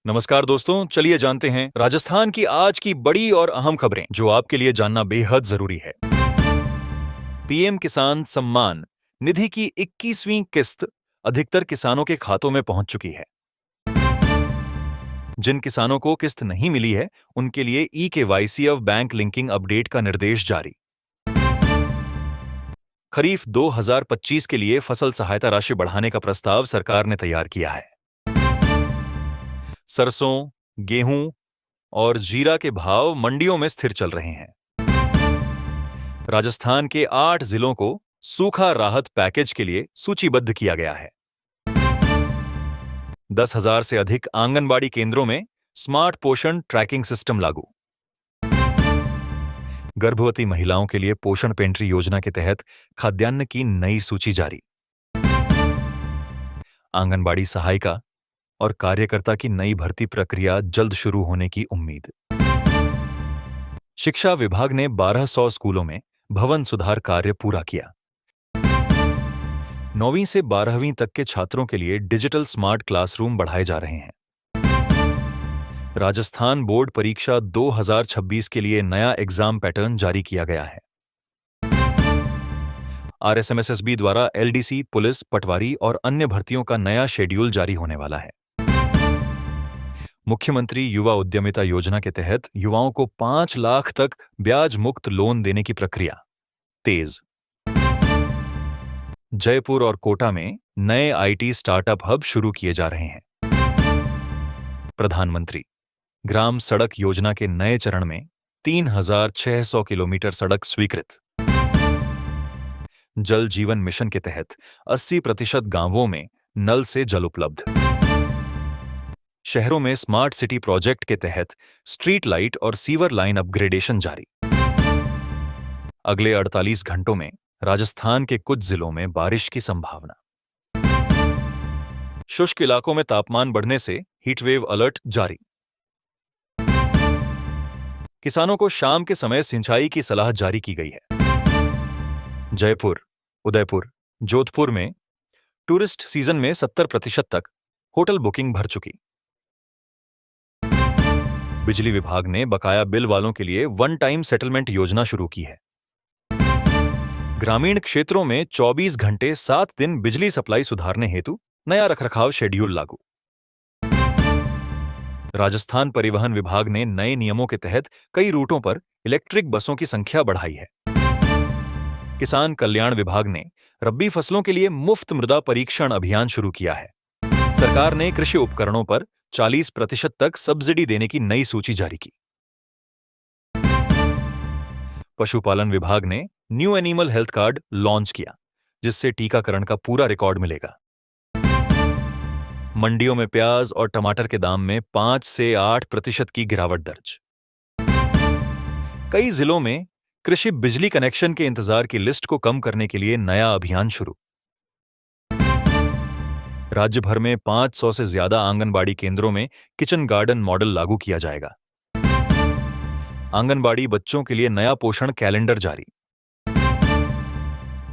नमस्कार दोस्तों, चलिए जानते हैं राजस्थान की आज की बड़ी और अहम खबरें जो आपके लिए जानना बेहद जरूरी है। पीएम किसान सम्मान निधि की 21वीं किस्त अधिकतर किसानों के खातों में पहुंच चुकी है। जिन किसानों को किस्त नहीं मिली है, उनके लिए e-KYC of bank linking update का निर्देश जारी। खरीफ 2025 के लिए फसल सहायता राशि बढ़ाने का प्रस्ताव सरकार ने तैयार किया है। सरसों, गेहूं और जीरा के भाव मंडियों में स्थिर चल रहे हैं। राजस्थान के 8 जिलों को सूखा राहत पैकेज के लिए सूचीबद्ध किया गया है। 10,000 से अधिक आंगनबाड़ी केंद्रों में स्मार्ट पोषण ट्रैकिंग सिस्टम लागू। गर्भवती महिलाओं के लिए पोषण पेंट्री योजना के तहत खाद्यान्न की नई सूची जारी। आंगनबाड़ी सहायिका और कार्यकर्ता की नई भर्ती प्रक्रिया जल्द शुरू होने की उम्मीद। शिक्षा विभाग ने 1200 स्कूलों में भवन सुधार कार्य पूरा किया। 9वीं से 12वीं तक के छात्रों के लिए डिजिटल स्मार्ट क्लासरूम बढ़ाए जा रहे हैं। राजस्थान बोर्ड परीक्षा 2026 के लिए नया एग्जाम पैटर्न जारी किया गया है। आरएसएमएसएसबी द्वारा एलडीसी, पुलिस, पटवारी और अन्य भर्तियों का नया शेड्यूल जारी होने वाला है। मुख्यमंत्री युवा उद्यमिता योजना के तहत युवाओं को 5 लाख तक ब्याज मुक्त लोन देने की प्रक्रिया तेज। जयपुर और कोटा में नए आईटी स्टार्टअप हब शुरू किए जा रहे हैं। प्रधानमंत्री ग्राम सड़क योजना के नए चरण में 3,600 किलोमीटर सड़क स्वीकृत। जल जीवन मिशन के तहत 80% गांवों में नल से जल उपलब्ध। शहरों में स्मार्ट सिटी प्रोजेक्ट के तहत स्ट्रीट लाइट और सीवर लाइन अपग्रेडेशन जारी। अगले 48 घंटों में राजस्थान के कुछ जिलों में बारिश की संभावना। शुष्क इलाकों में तापमान बढ़ने से हीटवेव अलर्ट जारी। किसानों को शाम के समय सिंचाई की सलाह जारी की गई है। जयपुर, उदयपुर, जोधपुर में टूरिस्ट सीजन में 70% तक होटल बुकिंग भर चुकी। बिजली विभाग ने बकाया बिल वालों के लिए वन टाइम सेटलमेंट योजना शुरू की है। ग्रामीण क्षेत्रों में 24 घंटे 7 दिन बिजली सप्लाई सुधारने हेतु नया रखरखाव शेड्यूल लागू। राजस्थान परिवहन विभाग ने नए नियमों के तहत कई रूटों पर इलेक्ट्रिक बसों की संख्या बढ़ाई है। किसान कल्याण विभाग ने रबी फसलों के लिए मुफ्त मृदा परीक्षण अभियान शुरू किया है। सरकार ने कृषि उपकरणों पर 40% तक सब्सिडी देने की नई सूची जारी की। पशुपालन विभाग ने new animal health card launch किया, जिससे टीकाकरण का पूरा रिकॉर्ड मिलेगा। मंडियों में प्याज और टमाटर के दाम में 5 से 8% की गिरावट दर्ज। कई जिलों में कृषि बिजली कनेक्शन के इंतजार की लिस्ट को कम करने के लिए नया अभियान शुरू। राज्य भर में 500 से ज्यादा आंगनबाड़ी केंद्रों में किचन गार्डन मॉडल लागू किया जाएगा। आंगनबाड़ी बच्चों के लिए नया पोषण कैलेंडर जारी।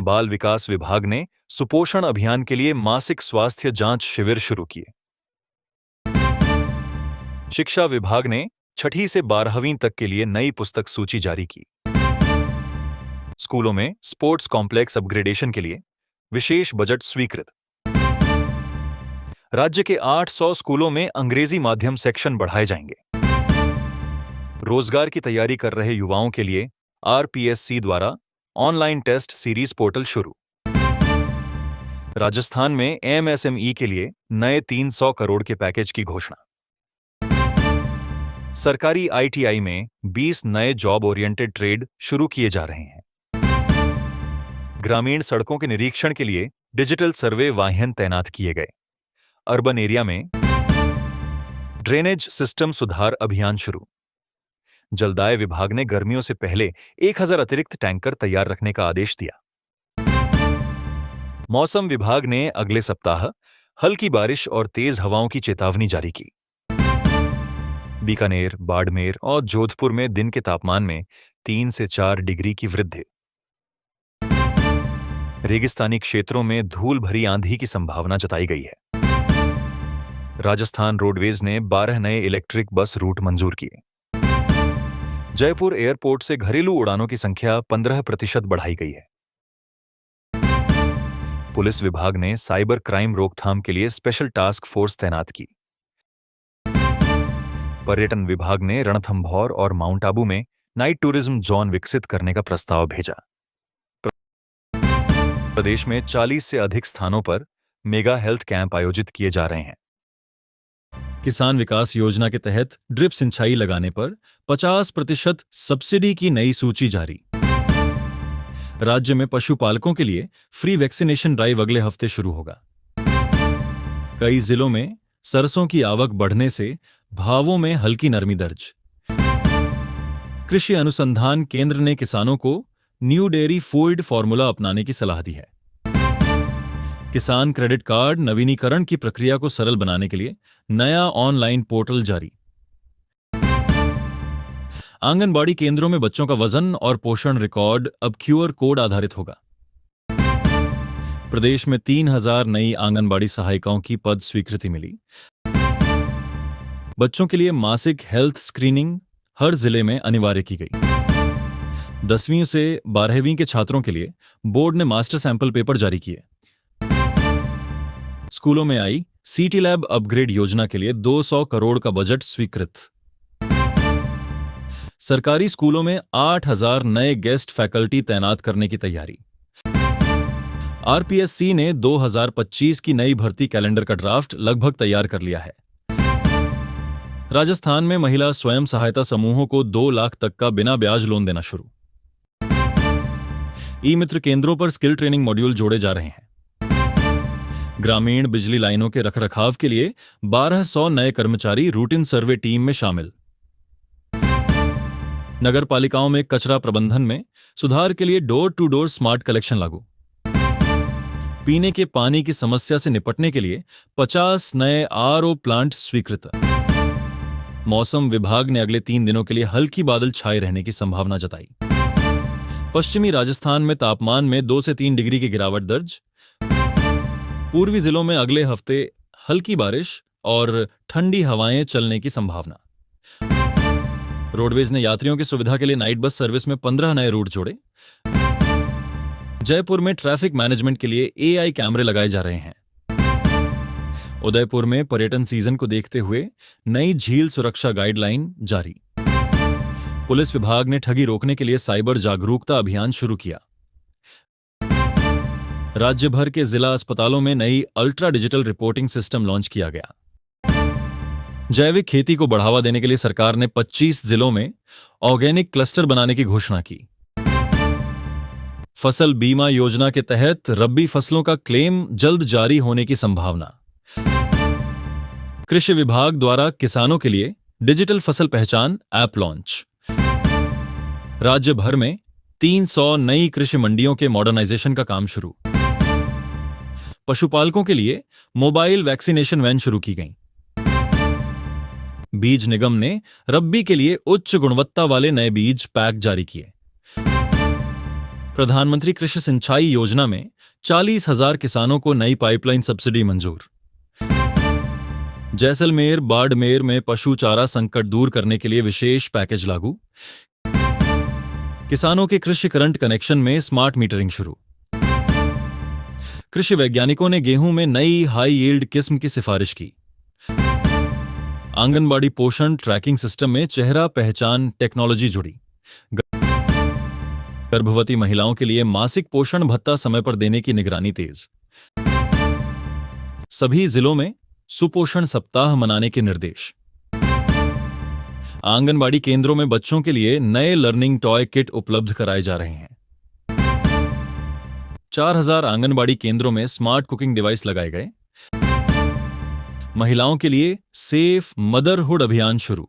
बाल विकास विभाग ने सुपोषण अभियान के लिए मासिक स्वास्थ्य जांच शिविर शुरू किए। शिक्षा विभाग ने 6ठी से 12वीं तक के लिए नई पुस्तक सूची जारी की। स्कूलों में स्पोर्ट्स कॉम्प्लेक्स अपग्रेडेशन के लिए विशेष बजट स्वीकृत। राज्य के 800 स्कूलों में अंग्रेजी माध्यम सेक्शन बढ़ाए जाएंगे। रोजगार की तैयारी कर रहे युवाओं के लिए आरपीएससी द्वारा ऑनलाइन टेस्ट सीरीज पोर्टल शुरू। राजस्थान में एमएसएमई के लिए नए 300 करोड़ के पैकेज की घोषणा। सरकारी आईटीआई में 20 नए जॉब ओरिएंटेड ट्रेड शुरू किए जा रहे हैं। ग्रामीण सड़कों के निरीक्षण के लिए डिजिटल सर्वे वाहन तैनात किए गए। अर्बन एरिया में ड्रेनेज सिस्टम सुधार अभियान शुरू। जलदाय विभाग ने गर्मियों से पहले 1000 अतिरिक्त टैंकर तैयार रखने का आदेश दिया। मौसम विभाग ने अगले सप्ताह हल्की बारिश और तेज हवाओं की चेतावनी जारी की। बीकानेर, बाड़मेर और जोधपुर में दिन के तापमान में 3 से 4 डिग्री की वृद्धि। रेगिस्तानी क्षेत्रों में धूल भरी आंधी की संभावना जताई गई है। राजस्थान रोडवेज ने 12 नए इलेक्ट्रिक बस रूट मंजूर किए। जयपुर एयरपोर्ट से घरेलू उड़ानों की संख्या 15% बढ़ाई गई है। पुलिस विभाग ने साइबर क्राइम रोकथाम के लिए स्पेशल टास्क फोर्स तैनात की। पर्यटन विभाग ने रणथंभौर और माउंट आबू में नाइट टूरिज्म जोन विकसित करने का प्रस्ताव भेजा। प्रदेश में 40 से अधिक स्थानों पर मेगा हेल्थ कैंप आयोजित किए जा रहे हैं। किसान विकास योजना के तहत ड्रिप सिंचाई लगाने पर 50% सब्सिडी की नई सूची जारी। राज्य में पशुपालकों के लिए फ्री वैक्सीनेशन ड्राइव अगले हफ्ते शुरू होगा। कई जिलों में सरसों की आवक बढ़ने से भावों में हल्की नरमी दर्ज। कृषि अनुसंधान केंद्र ने किसानों को न्यू डेयरी फूड फॉर्मूला अपनाने की सलाह दी है। किसान क्रेडिट कार्ड नवीनीकरण की प्रक्रिया को सरल बनाने के लिए नया ऑनलाइन पोर्टल जारी। आंगनबाड़ी केंद्रों में बच्चों का वजन और पोषण रिकॉर्ड अब QR कोड आधारित होगा। प्रदेश में 3000 नई आंगनबाड़ी सहायिकाओं की पद स्वीकृति मिली। बच्चों के लिए मासिक हेल्थ स्क्रीनिंग हर जिले में अनिवार्य की गई। 10वीं से 12वीं के छात्रों के लिए बोर्ड ने मास्टर सैंपल पेपर जारी किए। स्कूलों में आई सिटी लैब अपग्रेड योजना के लिए 200 करोड़ का बजट स्वीकृत। सरकारी स्कूलों में 8000 नए गेस्ट फैकल्टी तैनात करने की तैयारी। RPSC ने 2025 की नई भर्ती कैलेंडर का ड्राफ्ट लगभग तैयार कर लिया है। राजस्थान में महिला स्वयं सहायता समूहों को 2 लाख तक का बिना ब्याज लोन देना शुरू। ई-मित्र केंद्रों पर स्किल ट्रेनिंग मॉड्यूल जोड़े जा रहे हैं। ग्रामीण बिजली लाइनों के रखरखाव के लिए 1200 नए कर्मचारी रूटीन सर्वे टीम में शामिल। नगर पालिकाओं में कचरा प्रबंधन में सुधार के लिए door to door smart collection लागू। पीने के पानी की समस्या से निपटने के लिए 50 नए RO प्लांट स्वीकृत। मौसम विभाग ने अगले 3 दिनों के लिए हल्की बादल छाए रहने की संभावना जताई। पश्चिमी राजस्थान में तापमान में 2 से 3 डिग्री की गिरावट दर्ज। पूर्वी जिलों में अगले हफ्ते हल्की बारिश और ठंडी हवाएं चलने की संभावना। रोडवेज ने यात्रियों की सुविधा के लिए नाइट बस सर्विस में 15 नए रूट जोड़े। जयपुर में ट्रैफिक मैनेजमेंट के लिए AI कैमरे लगाए जा रहे हैं। उदयपुर में पर्यटन सीजन को देखते हुए नई झील सुरक्षा गाइडलाइन जारी। पुलिस विभाग ने ठगी रोकने के लिए साइबर जागरूकता अभियान शुरू किया। राज्य भर के जिला अस्पतालों में नई ultra digital reporting system launch किया गया। जैविक खेती को बढ़ावा देने के लिए सरकार ने 25 जिलों में ऑर्गेनिक क्लस्टर बनाने की घोषणा की। फसल बीमा योजना के तहत रबी फसलों का क्लेम जल्द जारी होने की संभावना। कृषि विभाग द्वारा किसानों के लिए डिजिटल फसल पहचान ऐप लॉन्च। राज्य भर में 300 नई कृषि मंडियों के मॉडर्नाइजेशन का काम शुरू। पशुपालकों के लिए मोबाइल वैक्सीनेशन वैन शुरू की गई। बीज निगम ने रब्बी के लिए उच्च गुणवत्ता वाले नए बीज पैक जारी किए। प्रधानमंत्री कृषि सिंचाई योजना में 40,000 किसानों को नई पाइपलाइन सब्सिडी मंजूर। जैसलमेर बाड़मेर में पशु चारा संकट दूर करने के लिए विशेष पैकेज लागू। किसानों के कृषि करंट कनेक्शन में स्मार्ट मीटरिंग शुरू। कृषि वैज्ञानिकों ने गेहूं में नई हाई यील्ड किस्म की सिफारिश की। आंगनबाड़ी पोषण ट्रैकिंग सिस्टम में चेहरा पहचान टेक्नोलॉजी जुड़ी। गर्भवती महिलाओं के लिए मासिक पोषण भत्ता समय पर देने की निगरानी तेज। सभी जिलों में सुपोषण सप्ताह मनाने के निर्देश। आंगनबाड़ी केंद्रों में बच्चों के लिए नए लर्निंग टॉय किट उपलब्ध कराए जा रहे हैं। 4000 आंगनबाड़ी केंद्रों में स्मार्ट कुकिंग डिवाइस लगाए गए। महिलाओं के लिए सेफ मदरहुड अभियान शुरू।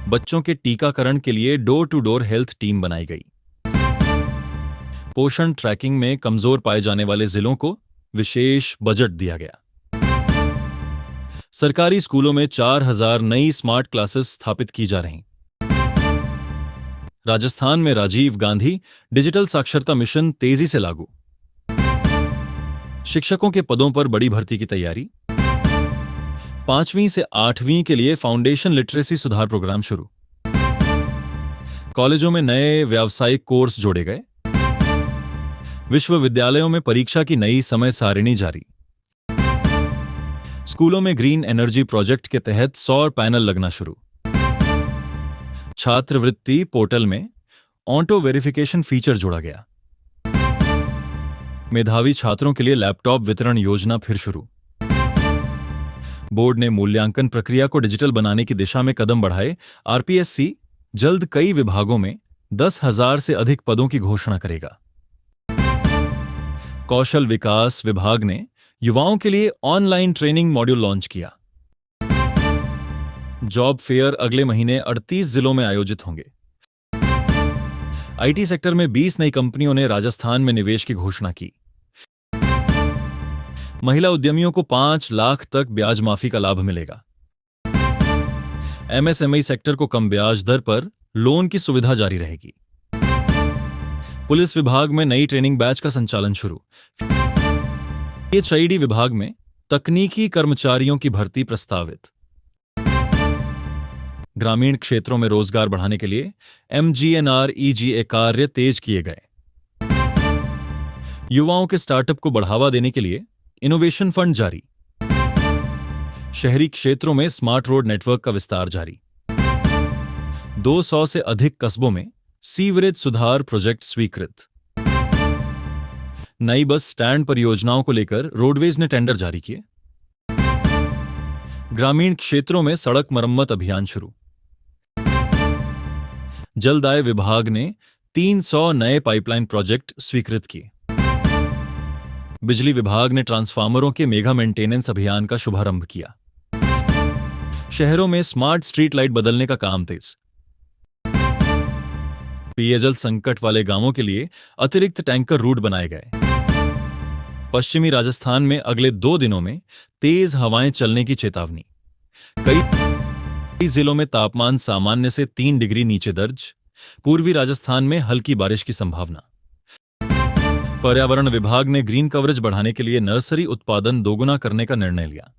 बच्चों के टीकाकरण के लिए door to door health team बनाई गई। पोषण ट्रैकिंग में कमजोर पाए जाने वाले जिलों को विशेष बजट दिया गया। सरकारी स्कूलों में 4000 नई स्मार्ट क्लासेस स्थापित की जा रही। राजस्थान में राजीव गांधी डिजिटल साक्षरता मिशन तेजी से लागू। शिक्षकों के पदों पर बड़ी भर्ती की तैयारी। 5वीं से 8वीं के लिए फाउंडेशन लिटरेसी सुधार प्रोग्राम शुरू। कॉलेजों में नए व्यावसायिक कोर्स जोड़े गए। विश्वविद्यालयों में परीक्षा की नई समय सारिणी जारी। स्कूलों में ग्रीन एनर्जी प्रोजेक्ट के तहत सौर पैनल लगना शुरू। छात्रवृत्ति पोर्टल में ऑटो वेरिफिकेशन फीचर जोड़ा गया। मेधावी छात्रों के लिए लैपटॉप वितरण योजना फिर शुरू। बोर्ड ने मूल्यांकन प्रक्रिया को डिजिटल बनाने की दिशा में कदम बढ़ाए। आरपीएससी जल्द कई विभागों में 10,000 से अधिक पदों की घोषणा करेगा। कौशल विकास विभाग ने युवाओं के लिए ऑनलाइन ट्रेनिंग मॉड्यूल लॉन्च किया। जॉब फेयर अगले महीने 38 जिलों में आयोजित होंगे। आईटी सेक्टर में 20 नई कंपनियों ने राजस्थान में निवेश की घोषणा की। महिला उद्यमियों को 5 लाख तक ब्याज माफी का लाभ मिलेगा। एमएसएमई सेक्टर को कम ब्याज दर पर लोन की सुविधा जारी रहेगी। पुलिस विभाग में नई ट्रेनिंग बैच का संचालन शुरू। एचआईडी विभाग में तकनीकी कर्मचारियों की भर्ती प्रस्तावित। ग्रामीण क्षेत्रों में रोजगार बढ़ाने के लिए एमजीएनआरईजीए कार्य तेज किए गए। युवाओं के स्टार्टअप को बढ़ावा देने के लिए इनोवेशन फंड जारी। शहरी क्षेत्रों में स्मार्ट रोड नेटवर्क का विस्तार जारी। 200 से अधिक कस्बों में सीवरेज सुधार प्रोजेक्ट स्वीकृत। नई बस स्टैंड परियोजनाओं को लेकर रोडवेज ने टेंडर जारी किए। ग्रामीण क्षेत्रों में सड़क मरम्मत अभियान शुरू। जलदाय विभाग ने 300 नए पाइपलाइन प्रोजेक्ट स्वीकृत किए। बिजली विभाग ने ट्रांसफार्मरों के मेगा मेंटेनेंस अभियान का शुभारंभ किया। शहरों में स्मार्ट स्ट्रीट लाइट बदलने का काम तेज। पेयजल संकट वाले गांवों के लिए अतिरिक्त टैंकर रूट बनाए गए। पश्चिमी राजस्थान में अगले 2 दिनों में तेज हवाएं चलने की चेतावनी। कई जिलों में तापमान सामान्य से 3 डिग्री नीचे दर्ज। पूर्वी राजस्थान में हल्की बारिश की संभावना। पर्यावरण विभाग ने ग्रीन कवरेज बढ़ाने के लिए नर्सरी उत्पादन दोगुना करने का निर्णय लिया।